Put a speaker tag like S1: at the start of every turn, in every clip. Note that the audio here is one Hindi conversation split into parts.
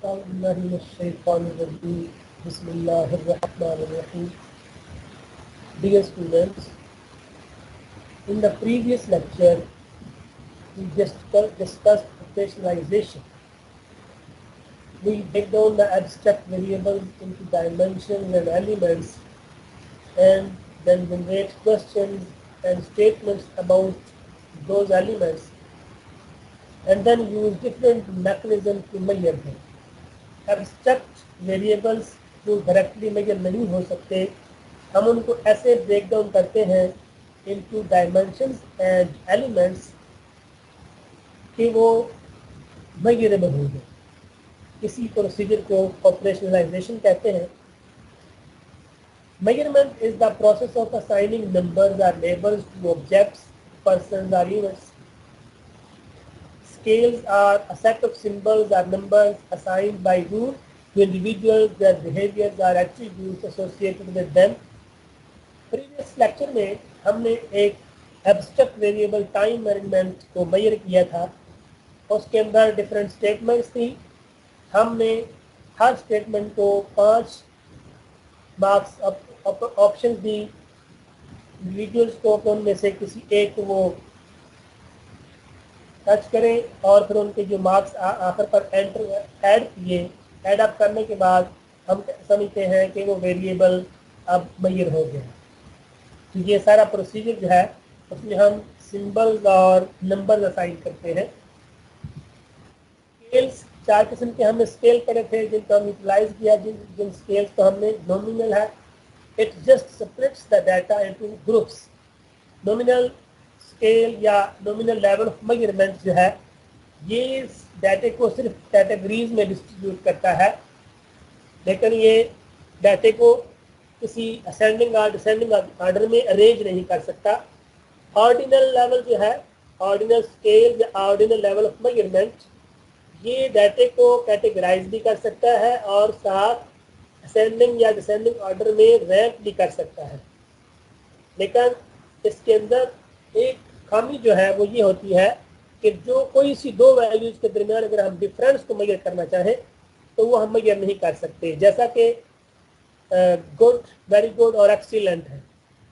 S1: Bismillahirrahmanirrahim. Dear students, in the previous lecture, we discussed operationalization. We break down the abstract variables into dimensions and elements, and then generate questions and statements about those elements, and then use different mechanisms to measure them. Abstract variables जो डायरेक्टली मेजर नहीं हो सकते, हम उनको ऐसे ब्रेक डाउन करते हैं इनटू डायमेंशंस एंड एलिमेंट्स कि वो मेजरेबल हो जाए. इसी प्रोसीजर को ऑपरेशनलाइजेशन कहते हैं. Measurement is the process of assigning numbers or labels to objects, persons or units. Scales are a set of symbols or numbers assigned by rule to individuals. Their behaviors are attributes associated with them. Previous lecture में हमने एक abstract variable time management को measure किया था. उसके अंदर different statements थी. हमने हर statement को 5 मार्क्स ऑप्शन दी इंडिविजुअल्स को, उनमें से किसी एक को वो टच करें और फिर उनके जो मार्क्स आखिर पर ऐड किए. ऐड अप करने के बाद हम समझते हैं कि वो वेरिएबल अब मेजर हो गया. तो ये सारा प्रोसीजर जो है उसमें हम सिंबल्स और नंबर्स असाइन करते हैं. स्केल्स 4 किस्म के हमने स्केल करे थे जिनको हम यूटिलाइज किया. जिन स्केल्स को हमने नॉमिनल है, it just splits the data into groups. Nominal scale या नॉमिनल लेवल ऑफ मेजरमेंट जो है ये डाटे को सिर्फ कैटेगरीज में डिस्ट्रीब्यूट करता है, लेकिन ये डाटे को किसी असेंडिंग और डिसेंडिंग ऑर्डर में अरेंज नहीं कर सकता. ऑर्डिनल लेवल जो है, ऑर्डिनल स्केल या ऑर्डिनल लेवल ऑफ मेजरमेंट, ये डाटे को कैटेगराइज भी कर सकता है और साथ असेंडिंग या डिसेंडिंग ऑर्डर में रैंक भी कर सकता है. लेकिन इसके अंदर एक खामी जो है वो ये होती है कि जो कोई सी दो वैल्यूज के दरमियान अगर हम डिफरेंस को मेजर करना चाहें तो वो हम मेजर नहीं कर सकते. जैसा कि गुड, वेरी गुड और एक्सीलेंट है.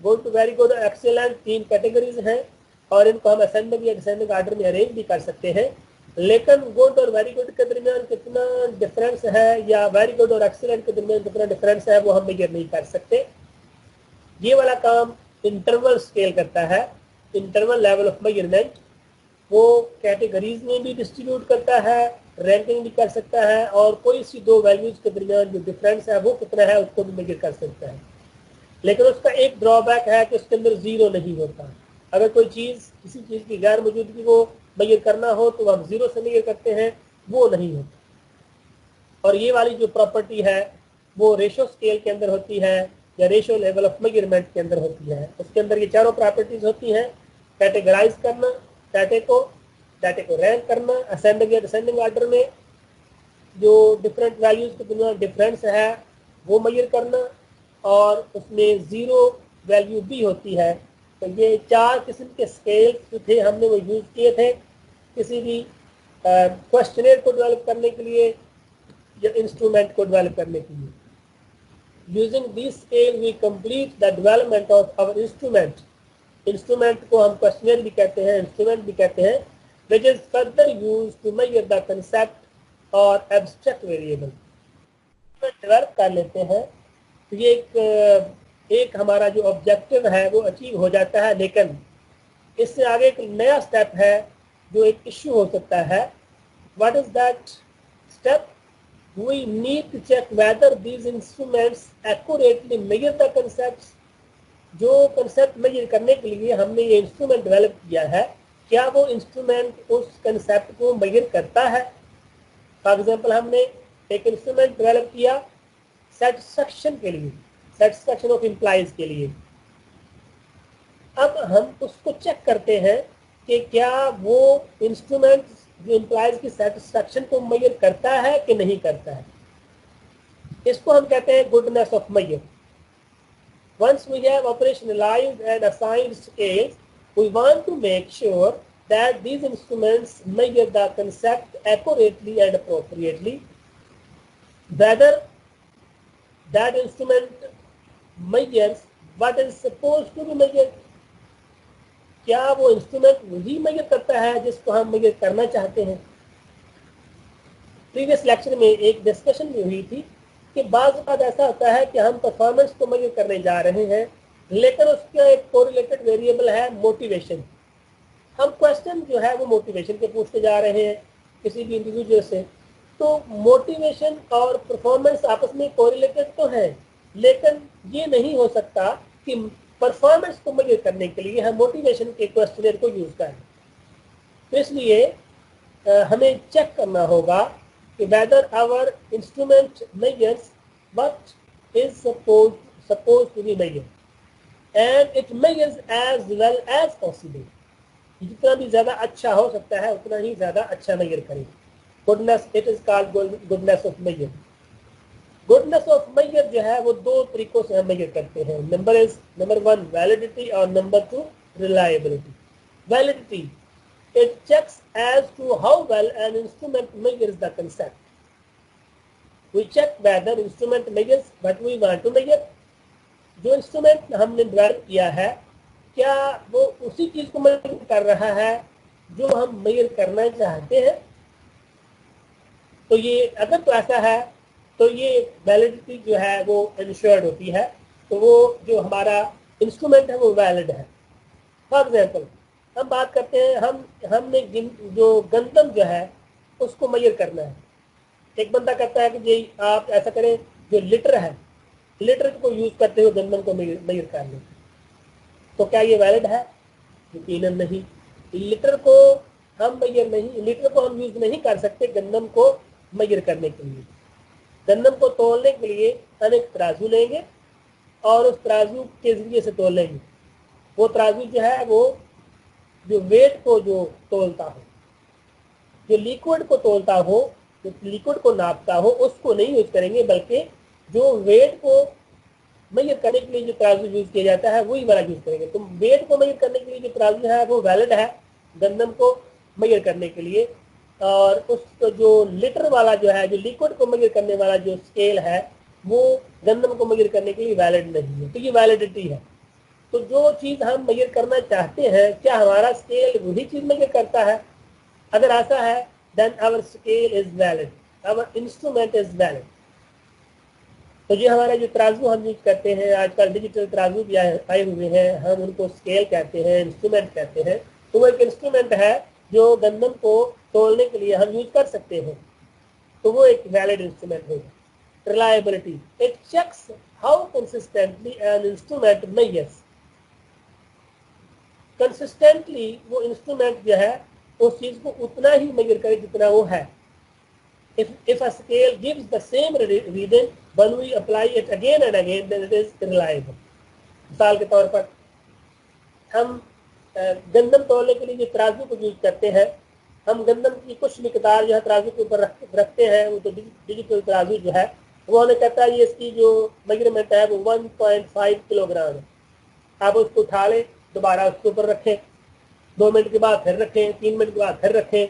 S1: गुड, वेरी गुड और एक्सीलेंट 3 कैटेगरीज हैं और इनको हम असेंडिंग या डिसेंडिंग ऑर्डर में अरेंज भी कर सकते हैं. लेकिन गुड और वेरी गुड के दरमियान कितना डिफरेंस है या वेरी गुड और एक्सीलेंट के दरमियान कितना डिफरेंस है वो हम मेजर नहीं कर सकते. ये वाला काम इंटरवल स्केल करता है. इंटरवल लेवल ऑफ मेजरमेंट वो कैटेगरीज में भी डिस्ट्रीब्यूट करता है, रैंकिंग भी कर सकता है और कोई सी दो वैल्यूज के दरमियान जो डिफरेंस है वो कितना है उसको भी मेजर कर सकता है. लेकिन उसका एक ड्रॉबैक है कि उसके अंदर जीरो नहीं होता. अगर कोई चीज़, किसी चीज़ की गैर मौजूदगी को मेजर करना हो तो हम जीरो से मेजर करते हैं, वो नहीं होता. और ये वाली जो प्रॉपर्टी है वो रेशो स्केल के अंदर होती है या रेशो लेवल ऑफ मेजरमेंट के अंदर होती है. उसके अंदर ये चारों प्रॉपर्टीज होती हैं: कैटेगराइज करना डाटे को रैंक करना, असेंडिंग या डिसेंडिंग ऑर्डर में जो डिफरेंट वैल्यूज के दरमियान डिफरेंस है वो मेजर करना, और उसमें जीरो वैल्यू भी होती है. तो ये 4 किस्म के स्केल जो थे हमने वो यूज़ किए थे किसी भी क्वेश्चनर को डेवलप करने के लिए या इंस्ट्रूमेंट को डेवलप करने के लिए. Using this scale we complete the development of our instrument. Instrument को हम क्वेश्चनर भी कहते हैं, इंस्ट्रूमेंट भी कहते हैं, which is further use to measure the concept और एब्स्ट्रैक्ट वेरिएबल. डेवलप कर लेते हैं तो ये एक हमारा जो ऑब्जेक्टिव है वो अचीव हो जाता है. लेकिन इससे आगे एक नया स्टेप है जो एक इश्यू हो सकता है. What is that step? We need to check whether these instruments accurately measure the concepts. जो कंसेप्ट मेजर करने के लिए हमने ये इंस्ट्रूमेंट डेवलप किया है, क्या वो इंस्ट्रूमेंट उस कंसेप्ट को मेजर करता है? फॉर एग्जाम्पल हमने एक इंस्ट्रूमेंट डेवलप किया सेटिस्फैक्शन के लिए, सेटिस्फैक्शन ऑफ इम्प्लाइज के लिए. अब हम उसको चेक करते हैं कि क्या वो इंस्ट्रूमेंट जो इम्प्लाइज की सेटिस्फैक्शन को मेजर करता है कि नहीं करता है. इसको हम कहते हैं goodness of measure. Once we have operationalized and assigned scales, we want to make sure that these instruments measure the concept accurately and appropriately. whether that instrument measures what is supposed to be measured, क्या वो इंस्ट्रूमेंट वही मेजर करता है जिसको हम मेजर करना चाहते हैं। प्रीवियस लेक्चर में एक डिस्कशन भी हुई थी कि बाज़ बात ऐसा होता है कि हम परफॉर्मेंस को मेजर करने जा रहे हैं, लेकिन उसका एक कोरिलेटेड वेरिएबल है मोटिवेशन। हम क्वेश्चन जो है वो मोटिवेशन के पूछते जा रहे हैं किसी भी इंडिविजुअल से, तो मोटिवेशन और परफॉर्मेंस आपस में कोरिलेटेड तो है, लेकिन ये नहीं हो सकता कि परफॉर्मेंस को मेजर करने के लिए हम मोटिवेशन के क्वेश्चनर को यूज करें। तो इसलिए हमें चेक करना होगा कि whether our instrument measures what is supposed to be measured, and it measures as well as possible. जितना भी ज्यादा अच्छा हो सकता है उतना ही ज्यादा अच्छा मेजर करें। Goodness, it is called goodness of measure. Goodness of measure जो है वो दो तरीकों से हम मेजर करते हैं। नंबर 1 वैलिडिटी और number 2 reliability. Validity, it checks as to how well an instrument measures the concept. We check whether instrument measures what we want to measure. जो इंस्ट्रूमेंट हमने डेवलप किया है क्या वो उसी चीज को मेजर कर रहा है जो हम मेजर करना चाहते हैं। तो ये अगर तो ऐसा है तो ये वैलिडिटी जो है वो इंश्योर्ड होती है, तो वो जो हमारा इंस्ट्रूमेंट है वो वैलिड है। फॉर एग्जाम्पल हम बात करते हैं, हमने जो गंदम जो है उसको मेजर करना है। एक बंदा कहता है कि जी आप ऐसा करें, जो लीटर है, लीटर को यूज करते हुए गंदम को मेजर कर लें, तो क्या ये वैलिड है? यकीनन नहीं। लीटर को हम यूज नहीं कर सकते गंदम को मेजर करने के लिए। गंदम को तोलने के लिए हम एक तराजू लेंगे और उस तराजू के जरिए से तोलेंगे। वो तराजू जो है वो जो वेट को जो तोलता हो, जो लिक्विड को तोलता हो, जो लिक्विड को नापता हो, उसको नहीं यूज करेंगे, बल्कि जो वेट को मेजर करने के लिए जो तराजू यूज किया जाता है वही वाला यूज करेंगे। तो वेट को मेजर करने के लिए जो तराजू है वो वैलिड है गंदम को मेजर करने के लिए, और उस जो लीटर वाला जो है, जो लिक्विड को मेजर करने वाला जो स्केल है, वो गंदम को मेजर करने के लिए वैलिड नहीं है। तो ये वैलिडिटी है। तो जो चीज हम मेजर करना चाहते हैं, क्या हमारा स्केल वही चीज मेजर करता है? अगर ऐसा है then our scale is valid, our instrument is valid. तो ये हमारा जो तराजू हम यूज करते हैं, आजकल डिजिटल तराजू भी आए हुए हैं, हम उनको स्केल कहते हैं, इंस्ट्रूमेंट कहते हैं। तो वो एक इंस्ट्रूमेंट है जो गंदम को तोलने के लिए हम यूज कर सकते हैं, तो वो एक वैलिड इंस्ट्रूमेंट होगा। Reliability, it checks how consistently an instrument measures. Consistently वो इंस्ट्रूमेंट जो है उस चीज को उतना ही मेजर करे जितना वो है। If a scale gives the same reading when we apply it again and again, then it is reliable. मिसाल के तौर पर हम गंदम तोलने के लिए जो तराजू को यूज करते हैं, हम गंदम की कुछ मिकदार जो है तराजू के ऊपर रखते हैं। वो तो डिजिटल तराजू जो है वो हमें कहता है ये इसकी जो मेजरमेंट है वो 1.5 किलोग्राम है। आप उसको उठा लें, दोबारा उसके ऊपर रखें, 2 मिनट के बाद फिर रखें, 3 मिनट के बाद फिर रखें,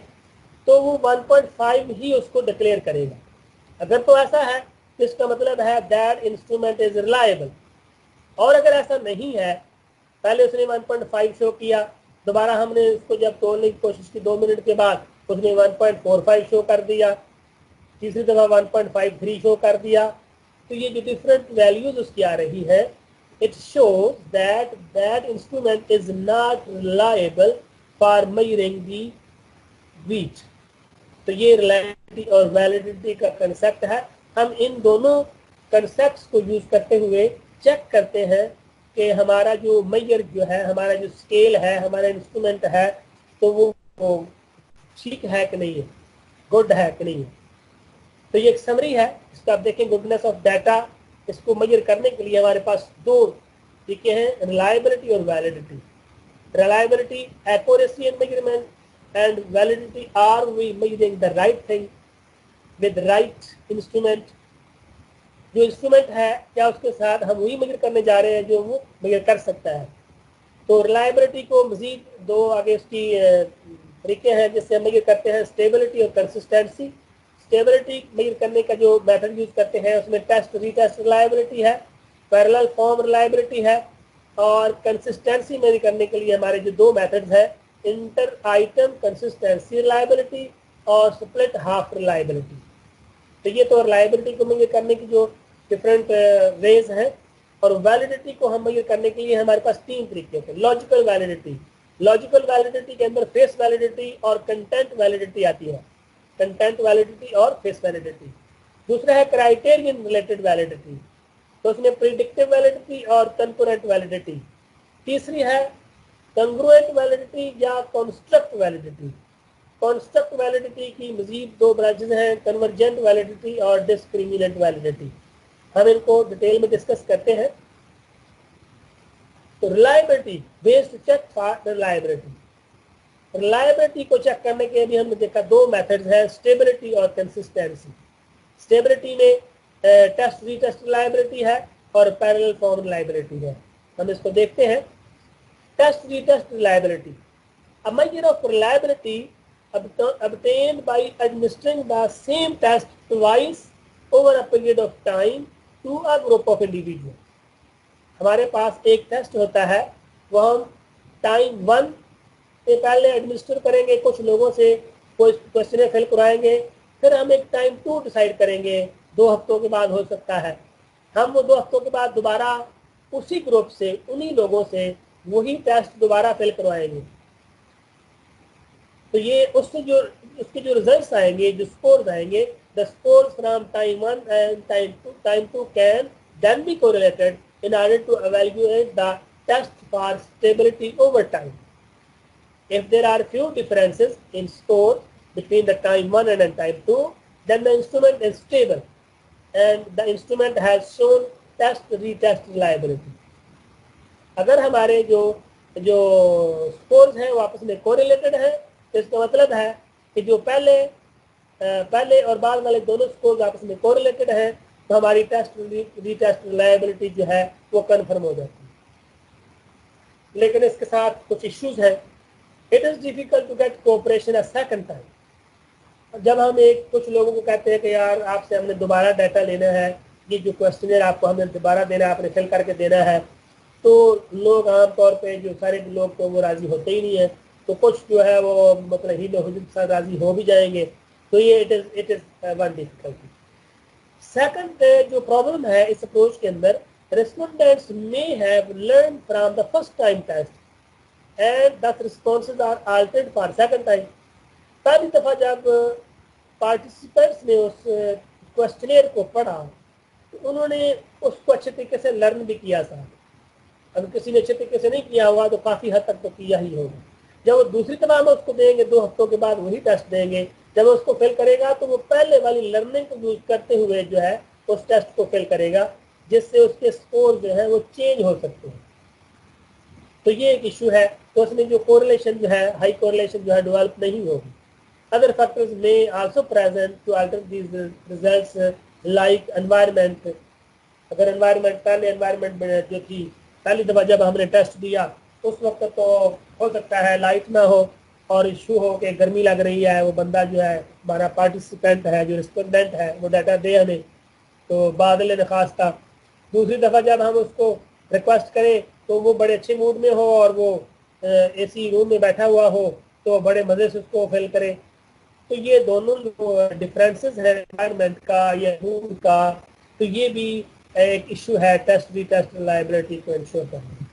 S1: तो वो 1.5 ही उसको डिक्लेयर करेगा। अगर तो ऐसा है तो इसका मतलब है दैट इंस्ट्रूमेंट इज रिलायबल। और अगर ऐसा नहीं है, पहले उसने 1.5 शो किया, दोबारा हमने उसको जब तोड़ने की कोशिश की 2 मिनट के बाद उसने 1.45 शो कर दिया, तीसरी दफा 1.53 शो कर दिया, तो ये जो डिफरेंट वैल्यूज उसकी आ रही है, it shows that that instrument is not reliable for measuring the weight. तो ये रिलायबिलिटी और वैलिडिटी का कंसेप्ट है। हम इन दोनों कंसेप्ट्स को यूज करते हुए चेक करते हैं कि हमारा जो मेजर जो है, हमारा जो स्केल है, हमारा इंस्ट्रूमेंट है, तो वो ठीक है कि नहीं है, गुड है कि नहीं है। तो ये एक समरी है, इसको आप देखें, गुडनेस ऑफ डाटा। इसको मेजर करने के लिए हमारे पास दो तरीके हैं, रिलायबिलिटी और validity. Reliability, accuracy in measurement, and validity, are we measuring the right thing with right instrument? जो इंस्ट्रूमेंट है क्या उसके साथ हम वही मेजर करने जा रहे हैं जो वो मेजर कर सकता है। तो रिलायबिलिटी को मजीद दो आगे उसकी तरीके हैं जिससे हम मेजर करते हैं, स्टेबिलिटी और कंसिस्टेंसी। स्टेबिलिटी मेजर करने का जो मेथड यूज करते हैं उसमें टेस्ट रीटेस्ट रिलायबिलिटी है, पैरेलल फॉर्म रिलायबिलिटी है, और कंसिस्टेंसी मेजर करने के लिए हमारे जो दो मेथड्स हैं, इंटर आइटम कंसिस्टेंसी रिलायबिलिटी और स्प्लिट हाफ रिलायबिलिटी। तो ये तो रिलायबिलिटी को मेजर करने की जो डिफरेंट वेज हैं। और वैलिडिटी को हम मेजर करने के लिए हमारे पास तीन तरीके होते हैं। लॉजिकल वैलिडिटी, लॉजिकल वैलिडिटी के अंदर फेस वैलिडिटी और कंटेंट वैलिडिटी आती है, कंटेंट वैलिडिटी और फेस वैलिडिटी। दूसरा है क्राइटेरियन रिलेटेड वैलिडिटी, तो उसमें प्रिडिक्टिव वैलिडिटी और कंकरेंट वैलिडिटी। तीसरी है कंग्रुएंट वैलिडिटी या कॉन्स्ट्रक्ट वैलिडिटी। कॉन्स्ट्रक्ट वैलिडिटी की मजीद दो ब्रांचेज हैं, कन्वर्जेंट वैलिडिटी और डिस्क्रिमिनेंट वैलिडिटी। हम इनको डिटेल में डिस्कस करते हैं। तो reliability, based check for reliability. Reliability को चेक करने के लिए हमने देखा दो मेथड्स हैं, स्टेबिलिटी और कंसिस्टेंसी। स्टेबिलिटी में टेस्ट रीटेस्ट रिलायबिलिटी है और पैरेलल फॉर्म रिलायबिलिटी है। हम इसको देखते हैं। Test retest reliability, a measure of reliability obtained by administering the same test twice over a period of time to a group of individuals। हमारे पास एक टेस्ट होता है, वो हम टाइम 1 से पहले एडमिनिस्टर करेंगे, कुछ लोगों से कोई क्वेश्चन फिल कराएंगे, फिर हम एक टाइम 2 डिसाइड करेंगे, 2 हफ्तों के बाद हो सकता है। हम वो 2 हफ्तों के बाद दोबारा उसी ग्रुप से, उन्हीं लोगों से वही टेस्ट दोबारा फिल करवाएंगे। तो ये उससे जो उसके जो रिजल्ट्स आएंगे, जो स्कोर्स आएंगे, the scores from time 1 and time 2 can then be correlated in order to evaluate the test for stability over time. If there are few differences in score between the time 1 and time 2, then the instrument is stable and the instrument has shown test retest reliability. अगर हमारे जो स्कोर्स हैं वो आपस में कोरिलेटेड है, तो इसका मतलब है कि जो पहले और बाद वाले दोनों स्कोर्स आपस में कोरिलेटेड है, तो हमारी टेस्ट रीटेस्ट रिलायबिलिटी जो है वो कन्फर्म हो जाती है। लेकिन इसके साथ कुछ इश्यूज हैं। It is difficult to get cooperation a second time. जब हम कुछ लोगों को कहते हैं कि यार आपसे हमने दोबारा डाटा लेना है, ये जो क्वेश्चनर आपको हमने दोबारा देना है, आपने फिल करके देना है, तो लोग आमतौर पर जो सारे लोग तो वो राज़ी होते ही नहीं है। तो कुछ जो है वो मतलब हीलो हुजूम के साथ राज़ी हो भी जाएंगे। तो ये it is one difficulty. Second जो प्रॉब्लम है इस अप्रोच के अंदर, respondents may have learn from the first time test and the responses are altered for second time. पहली दफ़ा जब पार्टिसिपेंट्स ने उस क्वेश्चनेयर को पढ़ा तो उन्होंने उसको अच्छे तरीके से लर्न भी किया था। अगर किसी ने अच्छे तरीके से नहीं किया हुआ तो काफ़ी हद तक तो किया ही होगा। जब वो दूसरी तरह हम उसको देंगे, 2 हफ्तों के बाद वही टेस्ट देंगे, जब उसको फिल करेगा तो वो पहले वाली लर्निंग को यूज करते हुए जो है उस टेस्ट को फिल करेगा, जिससे उसके स्कोर जो है वो चेंज हो सकते हैं। तो ये एक इशू है। तो उसमें जो कोरिलेशन जो है, हाई कोरिलेशन जो है डेवलप नहीं होगी। अदर फैक्टर्स में also present to alter these results like environment. अगर एनवायरनमेंट, पहले एनवायरनमेंट जो थी, पहली दफ़ा जब हमने टेस्ट दिया उस वक्त तो हो सकता है लाइट ना हो और इशू हो कि गर्मी लग रही है, वो बंदा जो है हमारा पार्टिसिपेंट है, जो रिस्पोंडेंट है, वो डाटा दे हमें, तो बादल नखास था। दूसरी दफ़ा जब हम उसको रिक्वेस्ट करें तो वो बड़े अच्छे मूड में हो और वो एसी रूम में बैठा हुआ हो, तो बड़े मज़े से उसको फिल करें। तो ये दोनों डिफरेंसेस है एनवायरनमेंट का या मूड का, तो ये भी एक इशू है टेस्ट रीटेस्ट रिलायबिलिटी को इंश्योर करना।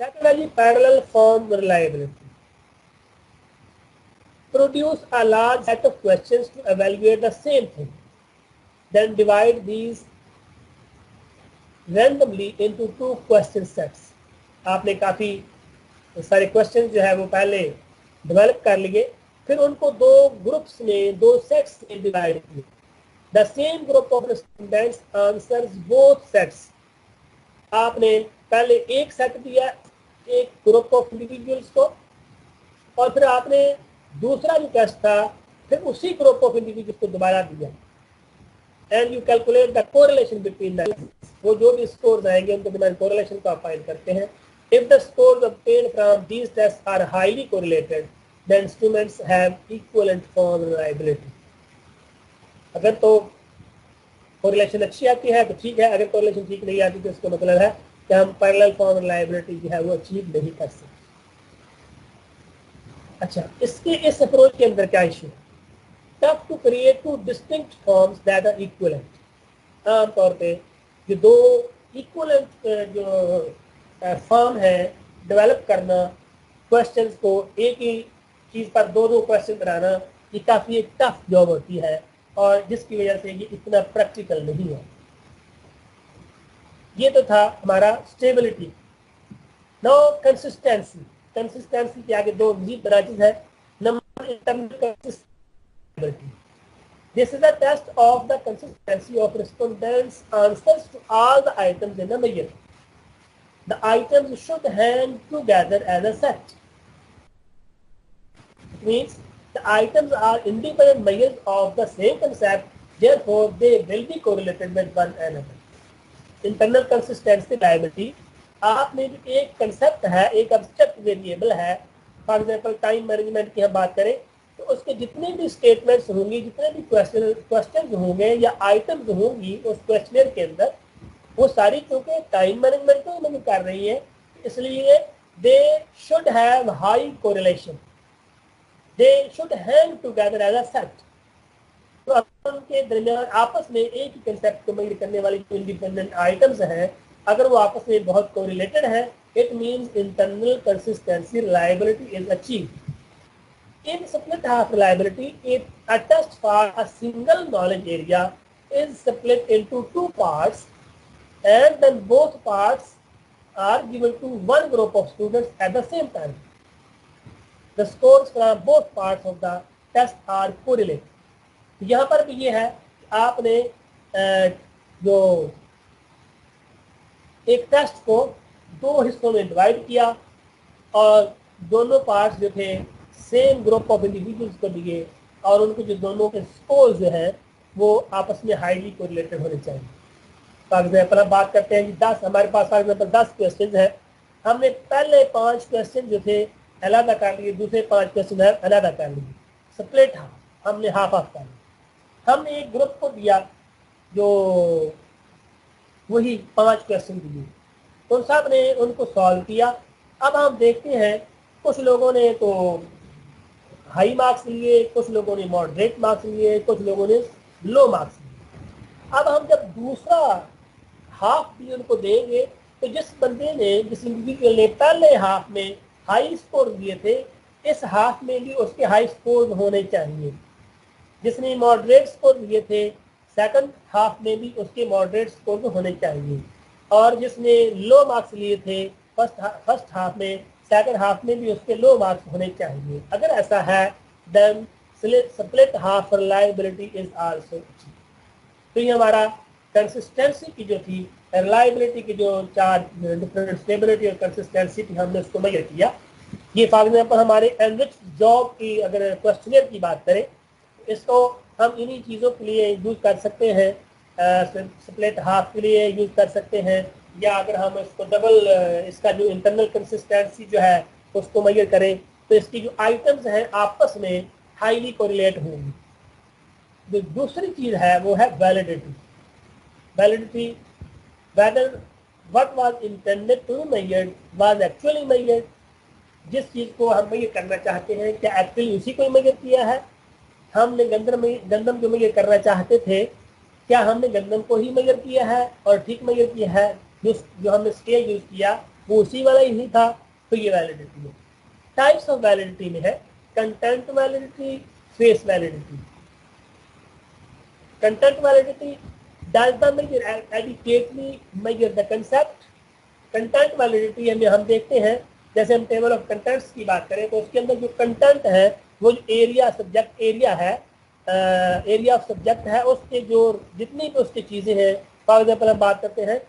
S1: सेकंड है जी parallel form reliability. Produce a large set of questions to evaluate the same thing, then divide these randomly into 2 question sets। आपने काफ़ी सारे क्वेश्चन जो है वो पहले डेवलप कर लिए, फिर उनको 2 ग्रुप्स में, 2 सेट्स में डिवाइड किए। The same group of respondents answers both sets. आपने पहले एक सेट दिया एक ग्रुप ऑफ इंडिविजुअल्स को, और फिर आपने दूसरा जो टेस्ट था फिर उसी ग्रुप ऑफ इंडिविजुअल्स को दोबारा दिया। And you calculate the correlation between the, वो जो भी स्कोर्स आएंगे उनके दरमियान कोरिलेशन को आप फाइंड करते हैं। If the scores obtained from these tests are highly correlated, the instruments have equivalent form reliability। अगर तो कोरिलेशन अच्छी आती है तो ठीक है, अगर कोरिलेशन ठीक नहीं आती तो इसका मतलब है कि हम पैरेलल फॉर्म रिलायबिलिटी जो है वो अचीव नहीं कर सकते। अच्छा, इसके इस अप्रोच के अंदर क्या इशू है? Tough to create two distinct forms that are equivalent. आमतौर पे जो दो इक्विवेलेंट जो फॉर्म है डेवलप करना, क्वेश्चंस को एक ही चीज पर दो दो क्वेश्चन बनाना, ये काफी एक टफ जॉब होती है और जिसकी वजह से ये इतना प्रैक्टिकल नहीं है। ये तो था हमारा स्टेबिलिटी। Now consistency. कंसिस्टेंसी के आगे दो मजीद ब्रांचेस है। Number internal consistency. This is a test of the consistency of respondents' answers to all the items in the measure. The items should hang together as a set. It means the items are independent measures of the same concept, therefore they will be correlated with one another. Internal consistency reliability, आपने जो एक कंसेप्ट है, एक एब्स्ट्रैक्ट वेरिएबल है, फॉर एग्जांपल टाइम मैनेजमेंट की हम बात करें तो उसके जितने भी स्टेटमेंट्स होंगे, जितने भी क्वेश्चन होंगे या आइटम्स होंगी उस क्वेश्चनर के अंदर, वो सारी क्योंकि टाइम मैनेजमेंट को नहीं कर रही है, इसलिए they should have high correlation, they should hang together as a set. तो उनके दरमियान आपस में एक ही कंसेप्ट को मेजर करने वाली जो इंडिपेंडेंट आइटम्स हैं, अगर वो आपस में बहुत कोरिलेटेड है, it means internal consistency reliability is achieved. In split half reliability, a test for a single knowledge area is split into two parts, and then both parts are given to one group of students at the same time. The scores from both parts of the test are correlated. यहाँ पर भी ये है कि आपने जो एक टेस्ट को दो हिस्सों में डिवाइड किया और दोनों पार्ट्स जो थे सेम ग्रुप ऑफ इंडिविजुअल्स को दिए और उनको जो दोनों के स्कोर जो है वो आपस में हाईली कोरिलेटेड होने चाहिए। फॉर एग्जाम्पल हम बात करते हैं कि 10 हमारे पास फॉर एग्जाम्पल 10 क्वेश्चन है, हमने पहले 5 क्वेश्चन जो थे अलग कर लिए, दूसरे 5 क्वेश्चन है अलग कर लिए, स्प्लिट हमने हाफ हाफ कर लिया। हमने एक ग्रुप को दिया जो वही 5 क्वेश्चन दिए, उन सब ने उनको सॉल्व किया। अब हम देखते हैं कुछ लोगों ने तो हाई मार्क्स लिए, कुछ लोगों ने मॉडरेट मार्क्स लिए, कुछ लोगों ने लो मार्क्स लिए। अब हम जब दूसरा हाफ भी उनको देंगे तो जिस बंदे ने, जिस इंडिविजुअल ने पहले हाफ में हाई स्कोर दिए थे, इस हाफ में भी उसके हाई स्कोर होने चाहिए। जिसने मॉडरेट स्कोर दिए थे सेकंड हाफ में भी उसके मॉडरेट स्कोर होने चाहिए, और जिसने लो मार्क्स लिए थे फर्स्ट हाफ में, सेकंड हाफ में भी उसके लो मार्क्स होने चाहिए। अगर ऐसा है then split half reliability is also achieved. तो ये हमारा कंसिस्टेंसी की जो थी, रिलायबिलिटी की जो चार डिफरेंट स्टेबिलिटी और कंसिस्टेंसी थी, हमने उसको मेजर किया। ये फॉर एग्जाम्पल हमारे एनरिच जॉब की अगर क्वेश्चनर की बात करें, इसको हम इन्हीं चीज़ों के लिए यूज कर सकते हैं, स्प्लिट हाफ के लिए यूज कर सकते हैं, या अगर हम इसको डबल इसका जो इंटरनल कंसिस्टेंसी जो है उसको मेजर करें तो इसकी जो आइटम्स हैं आपस में हाईली कोरिलेट होंगी। जो दूसरी चीज है वो है validity. Validity, whether what was intended to be measured was actually measured. जिस चीज को हम मेजर करना चाहते हैं क्या एक्चुअली उसी को मेजर किया है। हमने गंदम जो मेजर करना चाहते थे, क्या हमने गंदम को ही मेजर किया है और ठीक मेजर किया है, जो हमने स्केल यूज किया वो उसी वाला ही था। तो ये वैलिडिटी है। टाइप्स ऑफ वैलिडिटी में है content validity, face validity. Content validity, does the measure adequately measure the concept. Content validity हमें हम देखते हैं, जैसे हम टेबल ऑफ कंटेंट्स की बात करें तो उसके अंदर जो कंटेंट है वो जो एरिया सब्जेक्ट एरिया है, एरिया ऑफ सब्जेक्ट है, उसके जो जितनी भी उसकी चीज़ें हैं, फॉर एग्जाम्पल हम बात करते हैं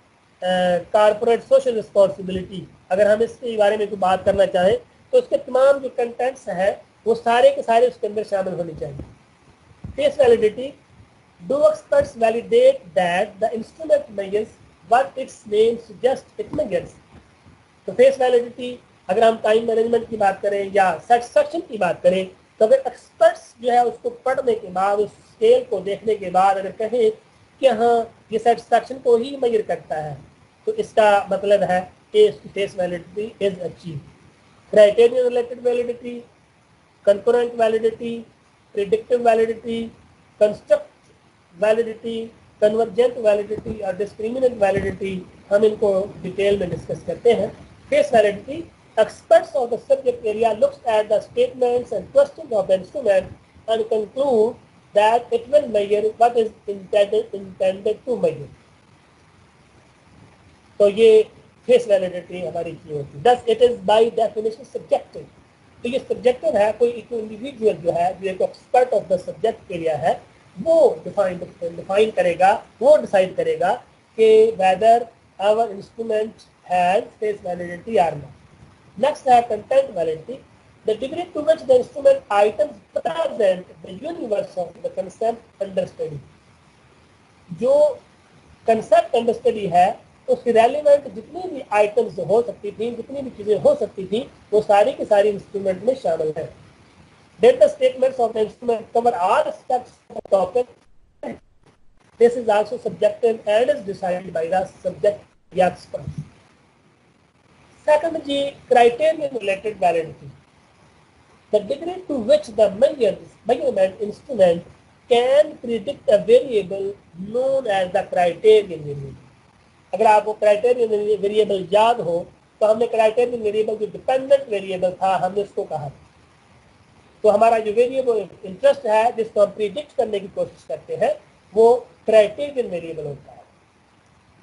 S1: कारपोरेट सोशल रिस्पॉन्सिबिलिटी, अगर हम इसके बारे में कोई बात करना चाहें तो उसके तमाम जो कंटेंट्स हैं वो सारे के सारे उसके अंदर शामिल होने चाहिए। Face validity, do experts validate that the instrument measures what it's name suggest it measures. तो फेस वैलिडिटी, अगर हम टाइम मैनेजमेंट की बात करें या सेटिस्फैक्शन की बात करें तो तो अगर एक्सपर्ट्स जो है उसको पढ़ने के बाद, उस स्केल को देखने के बाद अगर कहें कि हाँ ये सेटिस्फैक्शन को ही मेजर करता है, तो इसका मतलब है कि इसकी face validity is achieve. Criterion related validity, concurrent validity, predictive validity, construct validity, convergent validity और डिस्क्रिमिनेंट वैलिडिटी, हम इनको डिटेल में डिस्कस करते हैं। Face validity, experts of the subject area looks at the statements and questions of the instrument and conclude that it will measure what is intended to measure. तो ये फेस वैलिडिटी हमारी की होती है। Thus it is by definition subjective. तो ये सब्जेक्टिव है, कोई इंडिविजुअल जो है, जो एक expert of the subject area है, वो डिफाइन करेगा, वो डिसाइड करेगा कि whether our instrument has face validity or not. Next है content validity, the degree to which the instrument items present the universe of the concept under study. जो concept under study है उसकी रेलिवेंट जितनी भी आइटम्स हो सकती थी, जितनी भी चीजें हो सकती थी, वो सारी की सारी इंस्ट्रूमेंट में शामिल है। Did the statements of the instrument cover all aspects of the topic? This is also subjective and is decided by the subject experts. Second ji, criterion related validity, the degree to which the measurement instrument can predict a variable known as the criterion variable. अगर आपको क्राइटेरियन वेरिएबल याद हो तो हमने क्राइटेरियन वेरिएबल जो डिपेंडेंट वेरिएबल था हमने उसको कहा। तो हमारा जो वेरिएबल इंटरेस्ट है जिसको हम प्रिडिक्ट करने की कोशिश करते हैं वो क्राइटेरियन वेरिएबल होता है।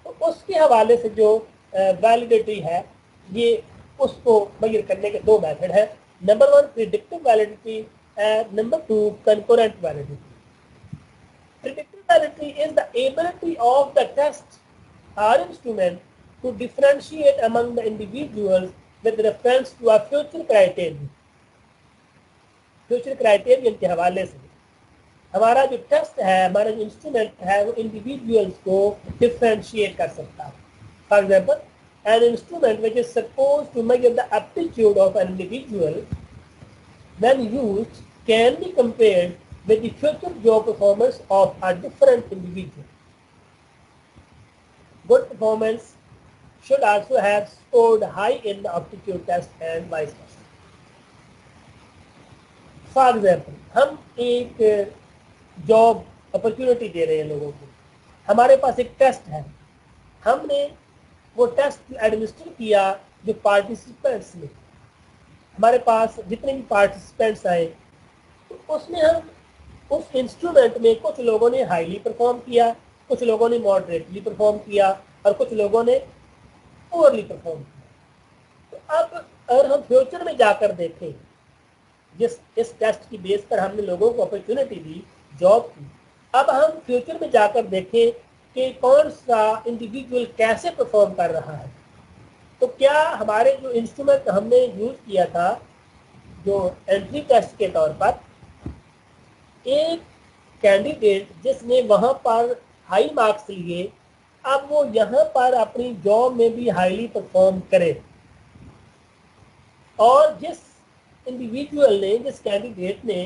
S1: तो उसके हवाले से जो वैलिडिटी है ये उसको मेजर करने के दो मेथड है। Number 1 predictive validity and number 2 concurrent validity. Predictive validity is the ability of the test or instrument to differentiate among the individuals with reference to a future criterion. Future criterion के हवाले से हमारा जो टेस्ट है, हमारा जो इंस्ट्रूमेंट है, वो इंडिविजुअल्स को डिफरेंशिएट कर सकता है। For example, an instrument which is supposed to measure the aptitude of an individual when used can be compared with the future job performance of a different individual. Good performance should also have scored high in the aptitude test and vice versa. For example, हम एक जॉब अपॉर्चुनिटी दे रहे हैं लोगों को, हमारे पास एक टेस्ट है, हमने वो टेस्ट एडमिनिस्टर किया जो पार्टिसिपेंट्स ने, हमारे पास जितने भी पार्टिसिपेंट्स आए तो उसमें हम उस इंस्ट्रूमेंट में कुछ लोगों ने हाईली परफॉर्म किया, कुछ लोगों ने मॉडरेटली परफॉर्म किया और कुछ लोगों ने पुअरली परफॉर्म किया। तो अब अगर हम फ्यूचर में जाकर देखें, इस टेस्ट की बेस पर हमने लोगों को अपॉर्चुनिटी दी, जॉब की, अब हम फ्यूचर में जाकर देखें कि कौन सा इंडिविजुअल कैसे परफॉर्म कर रहा है। तो क्या हमारे जो इंस्ट्रूमेंट हमने यूज किया था जो एंट्री टेस्ट के तौर पर, एक कैंडिडेट जिसने वहां पर हाई मार्क्स लिए, अब वो यहाँ पर अपनी जॉब में भी हाईली परफॉर्म करे, और जिस इंडिविजुअल ने, जिस कैंडिडेट ने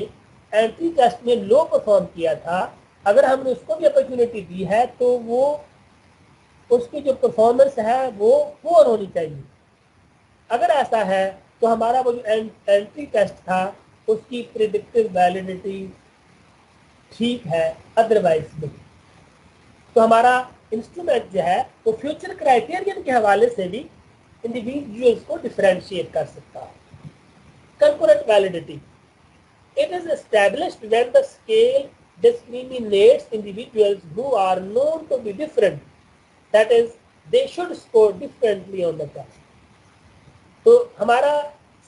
S1: एंट्री टेस्ट में लो परफॉर्म किया था, अगर हमने उसको भी अपॉर्चुनिटी दी है तो वो उसकी जो परफॉर्मेंस है वो पुअर होनी चाहिए। अगर ऐसा है तो हमारा वो जो एंट्री टेस्ट था उसकी प्रिडिक्टिव वैलिडिटी ठीक है, अदरवाइज नहीं। तो हमारा इंस्ट्रूमेंट जो है वो फ्यूचर क्राइटेरियन के हवाले से भी इंडिविजुअल्स को डिफरेंशिएट कर सकता है। Concurrent validity, it is established when the scale discriminates individuals who are known to be different, that is they should score differently on the test. तो हमारा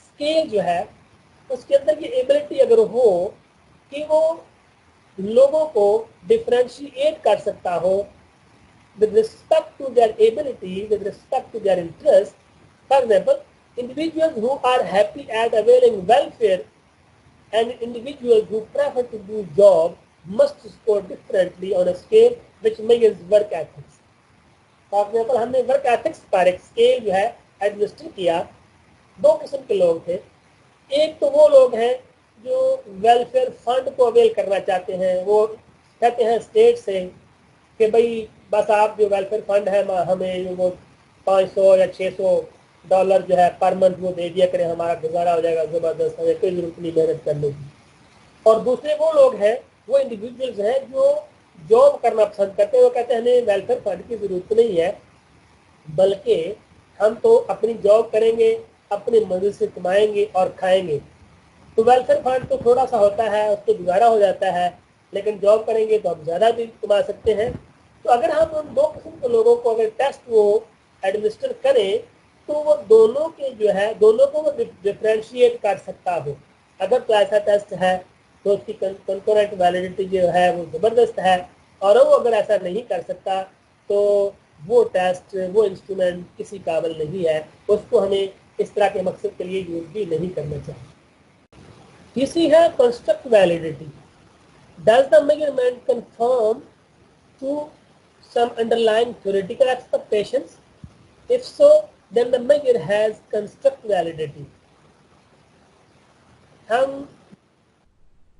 S1: स्केल जो है उसके अंदर ये एबिलिटी अगर हो कि वो लोगों को डिफरेंशिएट कर सकता हो with respect to their ability, with respect to their interest. For example, individuals who are happy at availing welfare and individuals who prefer to do job must score differently on a scale which measures work ethics. For example, हमने वर्क एथिक्स पर एक स्केल जो है एडमिनिस्टर किया। दो किस्म के लोग थे, एक तो वो लोग हैं जो वेलफेयर फंड को अवेल करना चाहते हैं वो कहते हैं स्टेट से कि भाई बस आप जो वेलफेयर फंड है हमें वो 500 या 600 डॉलर जो है पर मंथ वो दे दिया करें, हमारा गुजारा हो जाएगा ज़बरदस्त, हमें कोई जरूरत नहीं मेहनत करने की। और दूसरे वो लोग हैं, वो इंडिविजुअल्स हैं जो जॉब करना पसंद करते हैं, वो कहते हैं हमें वेलफेयर फंड की ज़रूरत नहीं है, बल्कि हम तो अपनी जॉब करेंगे, अपनी मर्जी से कमाएंगे और खाएंगे। तो वेलफेयर फंड तो थोड़ा सा होता है, उसको गुजारा हो जाता है, लेकिन जॉब करेंगे तो हम ज़्यादा भी कमा सकते हैं। तो अगर हम उन दो किस्म के लोगों को अगर टेस्ट वो एडमिनिस्टर करें तो वो दोनों के जो है दोनों को वो डिफ्रेंशिएट कर सकता हो। अगर तो ऐसा टेस्ट है तो उसकी कंकरेंट वैलिडिटी जो है वो ज़बरदस्त है, और वो अगर ऐसा नहीं कर सकता तो वो टेस्ट वो इंस्ट्रूमेंट किसी काबिल नहीं है, उसको हमें इस तरह के मकसद के लिए यूज़ भी नहीं करना चाहिए। तीसरी है construct validity. Does the measurement confirm to some underlying theoretical expectations? If so, then the measure has construct validity. हम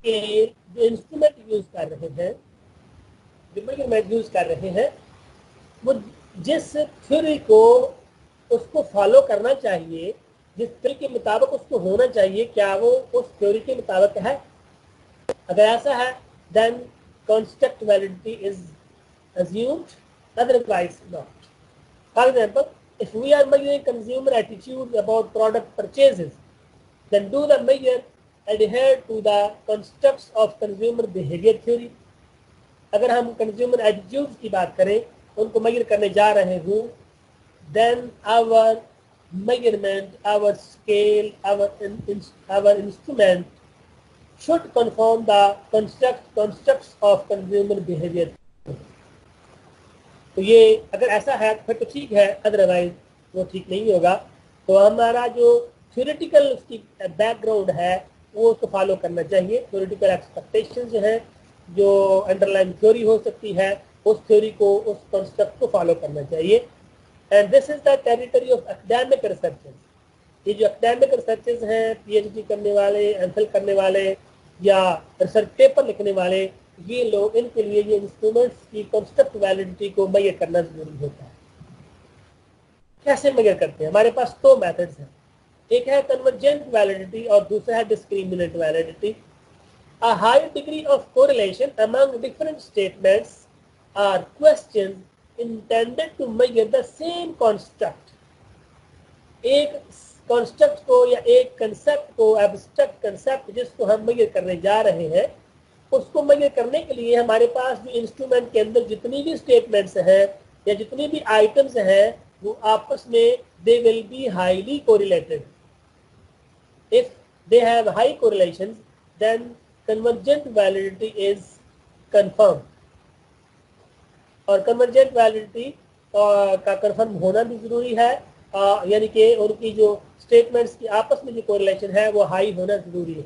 S1: के जो इंस्ट्रूमेंट यूज कर रहे हैं, जो मेजरमेंट यूज कर रहे हैं, वो जिस थ्योरी को उसको फॉलो करना चाहिए, जिस थ्योरी के मुताबिक उसको होना चाहिए, क्या वो उस थ्योरी के मुताबिक है? अगर ऐसा है then construct validity is assumed, otherwise not. For example, if we are measuring consumer attitudes about product purchases, then do the measure adhere to the constructs of consumer behavior theory? अगर हम consumer attitudes की बात करें, उनको measure करने जा रहे हूँ, then our measurement, our scale, our instrument should conform the constructs of consumer behavior. तो ये अगर ऐसा है फिर तो ठीक है, अदरवाइज वो ठीक नहीं होगा। तो हमारा जो थ्योरेटिकल उसकी बैकग्राउंड है वो उसको फॉलो करना चाहिए। थ्योरेटिकल एक्सपेक्टेशंस जो हैं, जो अंडरलाइन थ्योरी हो सकती है, उस थ्योरी को, उस कॉन्सेप्ट को फॉलो करना चाहिए। And this is the territory of academic researchers. ये जो एकेडमिक रिसर्चर्स हैं, पीएचडी करने वाले, एमफिल करने वाले या रिसर्च पेपर लिखने वाले, ये लोग, इनके लिए ये इंस्ट्रूमेंट्स की कंस्ट्रक्ट वैलिडिटी को मेजर करना जरूरी होता है। कैसे मेजर करते हैं? हमारे पास दो मेथड्स हैं, एक है कन्वर्जेंट वैलिडिटी और दूसरा है discriminant validity. A high degree of correlation among different statements are questions intended to measure the same construct. एक कॉन्स्ट्रक्ट को या एक कंसेप्ट को, एब्स्ट्रैक्ट कंसेप्ट जिसको हम मेजर करने जा रहे हैं, उसको मेजर करने के लिए हमारे पास जो इंस्ट्रूमेंट के अंदर जितनी भी स्टेटमेंट्स हैं या जितनी भी आइटम्स हैं, वो आपस में they will be highly correlated. If they have high correlations then convergent validity is confirm. और कन्वर्जेंट वैलिडिटी का कंफर्म होना भी जरूरी है, यानी कि उनकी जो स्टेटमेंट्स की आपस में जो कोरिलेशन है वो हाई होना जरूरी है।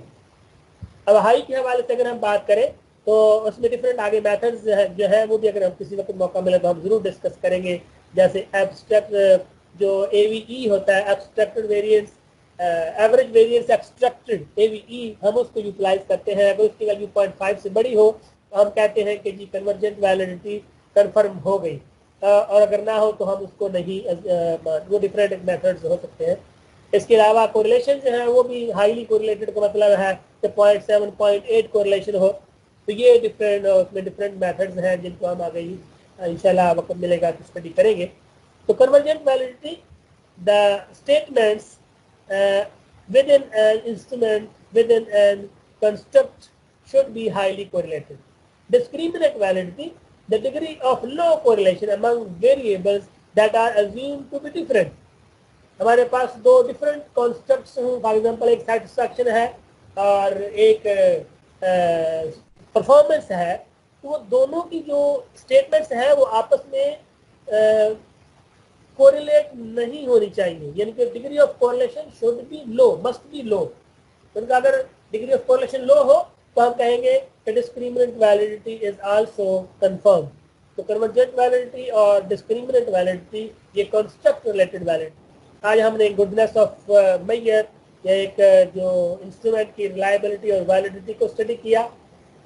S1: अब हाई के हवाले से अगर हम बात करें तो उसमें डिफरेंट आगे मेथड्स जो है वो भी अगर हम किसी वक्त मौका मिले तो हम जरूर डिस्कस करेंगे। जैसे एब्स्ट्रैक्ट जो एवीई होता है, abstracted variance, average variance extracted AVE, हम उसको यूटिलाइज करते हैं। अगर उसकी वैल्यू 0.5 से बड़ी हो तो हम कहते हैं कि जी कन्वर्जेंट वैलिडिटी कन्फर्म हो गई, और अगर ना हो तो हम उसको नहीं, वो डिफरेंट मेथड्स हो सकते हैं। इसके अलावा कोरिलेशन जो है वो भी हाईली कोरिलेटेड का मतलब है कि 0.7 0.8 कोरिलेशन हो। तो ये डिफरेंट, उसमें डिफरेंट मेथड्स हैं जिनको हम आगे इंशाल्लाह वक्त मिलेगा तो स्टडी करेंगे। तो convergent validity, the statements within an instrument, within an construct should be highly correlated. Discriminant validity, the degree of low correlation among variables that are assumed to be different. हमारे पास दो डिफरेंट कॉन्स्ट्रक्ट्स हैं, फॉर एग्जांपल एक सेटिस्फैक्शन है और एक परफॉर्मेंस है, तो वो दोनों की जो स्टेटमेंट्स हैं वो आपस में कोरिलेट नहीं होनी चाहिए, यानी कि degree of correlation should be low, must be low. उनका अगर डिग्री ऑफ कोरिलेशन लो हो तो हम कहेंगे कि discriminant validity is also confirm. तो कन्वर्जेंट वैलिडिटी और डिस्क्रिमिनेंट वैलिडिटी ये कंस्ट्रक्ट रिलेटेड वैलिडिटी। आज हमने गुडनेस ऑफ मेजर या एक जो इंस्ट्रूमेंट की रिलायबिलिटी और वैलिडिटी को स्टडी किया।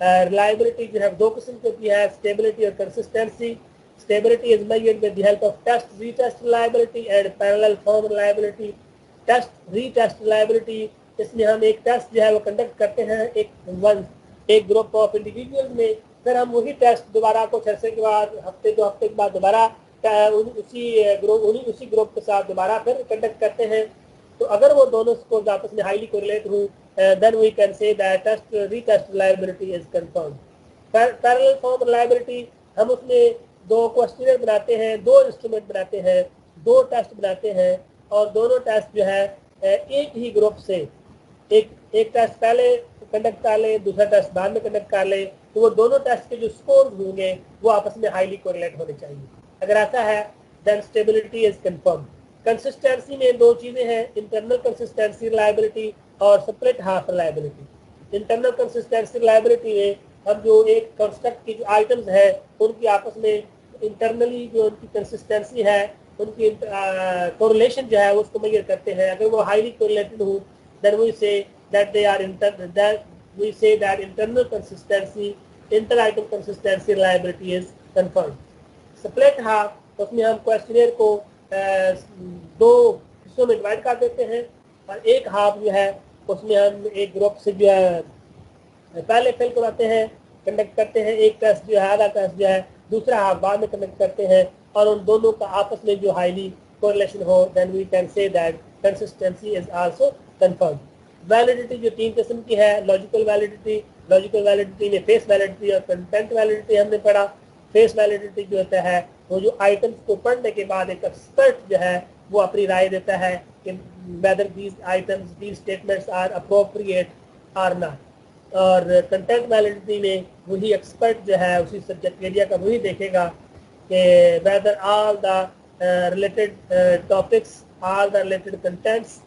S1: रिलायबिलिटी जो है दो किस्म की होती है, स्टेबिलिटी और consistency. Stability is measured with the help of test retest reliability and parallel form reliability. Test retest reliability, इसमें हम एक टेस्ट जो है वो कंडक्ट करते हैं एक ग्रुप ऑफ इंडिविजुअल में, फिर हम वही टेस्ट दोबारा कुछ अर्से के बाद, हफ्ते 2 हफ्ते के बाद दोबारा उसी ग्रुप के साथ दोबारा फिर कंडक्ट करते हैं। तो अगर वो दोनों स्कोर्स आपस में हाईली कोरिलेट हो, then we can say that retest reliability is confirmed. Parallel form reliability, हम उसमें दो क्वेश्चनर बनाते हैं, दो इंस्ट्रूमेंट बनाते हैं, दो टेस्ट बनाते हैं, और दोनों टेस्ट जो है एक ही ग्रुप से एक टेस्ट पहले कंडक्ट कर ले, दूसरा टेस्ट बाद में कंडक्ट कर ले, तो वो दोनों टेस्ट के जो स्कोर होंगे वो आपस में हाईली कोरिलेट होने चाहिए। अगर ऐसा है then stability is confirm. Consistency में दो चीजें हैं, इंटरनल कंसिस्टेंसी रिलायबिलिटी और split half reliability. Internal consistency reliability में हम जो एक कंस्ट्रक्ट की जो आइटम्स है उनकी आपस में इंटरनली जो उनकी कंसिस्टेंसी है, उनकी कोरिलेशन जो है उसको मेजर करते हैं। अगर वो हाईली कोरिलेटेड हो then we say that they are internal consistency, inter-item consistency reliability is confirmed. Split half, उसमें हम क्वेश्चनियर को दो हिस्सों में डिवाइड कर देते हैं, और एक हाफ जो है उसमें हम एक ग्रुप से जो है पहले फिल करवाते हैं, कंडक्ट करते हैं एक टेस्ट जो है, आधा टेस्ट जो है दूसरा हाफ बाद में कंडक्ट करते हैं, और उन दोनों का आपस में जो हाईली कोरिलेशन हो then we can say that consistency is also confirmed. Validity जो तीन किस्म की है, लॉजिकल वैलिडिटी में फेस वैलिडिटी और कंटेंट वैलिडिटी हमने पढ़ा। फेस वैलिडिटी जो होता है वो जो आइटम्स को पढ़ने के बाद एक एक्सपर्ट जो है वो अपनी राय देता है कि whether these statements are appropriate or not. और कंटेंट वैलिडिटी में वही एक्सपर्ट जो है उसी सब्जेक्ट एरिया का वही देखेगा कि whether all the related topics, all the related contents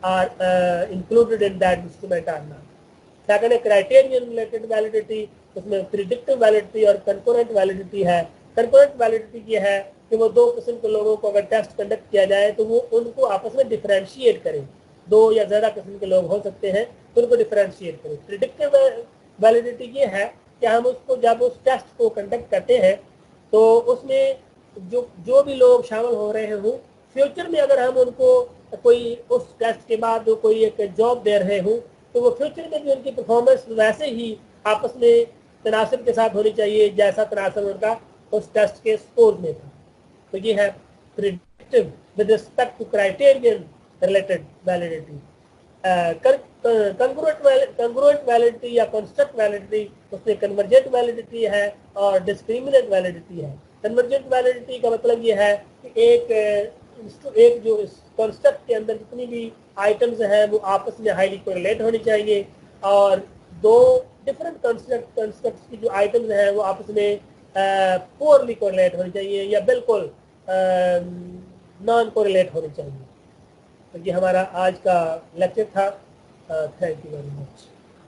S1: are included in that instrument or not. Second है क्राइटेरियन रिलेटेड वैलिडिटी, उसमें प्रिडिक्टिव वैलिडिटी और कंकरेंट वैलिडिटी है। कंकरेंट वैलिडिटी ये है कि वो दो किस्म के लोगों को अगर टेस्ट कंडक्ट किया जाए तो वो उनको आपस में डिफरेंशिएट करें, दो या ज़्यादा किस्म के लोग हो सकते हैं तो उनको डिफरेंशिएट करें। प्रिडिक्टिव वैलिडिटी ये है कि हम उसको जब उस टेस्ट को कंडक्ट करते हैं तो उसमें जो भी लोग शामिल हो रहे हों, फ्यूचर में अगर हम उनको कोई उस टेस्ट के बाद कोई एक जॉब दे रहे हों तो वो फ्यूचर में भी उनकी परफॉर्मेंस वैसे ही आपस में तनासब के साथ होनी चाहिए जैसा तनासब उनका उस टेस्ट के स्कोर में था। तो ये है predictive with respect to criterion related validity. Congruent validity या कंस्ट्रक्ट वैलिडिटी, उसमें कन्वर्जेंट वैलिडिटी है और डिस्क्रिमिनेंट वैलिडिटी है। कन्वर्जेंट वैलिडिटी का मतलब ये है कि एक जो कंस्ट्रक्ट के अंदर जितनी भी आइटम्स हैं वो आपस में हाईली कोरिलेट होनी चाहिए, और दो डिफरेंट कंस्ट्रक्ट्स की जो आइटम्स हैं वो आपस में पोअरली कोरिलेट होनी चाहिए या बिल्कुल नॉन कोरिलेट होनी चाहिए। तो ये हमारा आज का लेक्चर था। Thank you very much.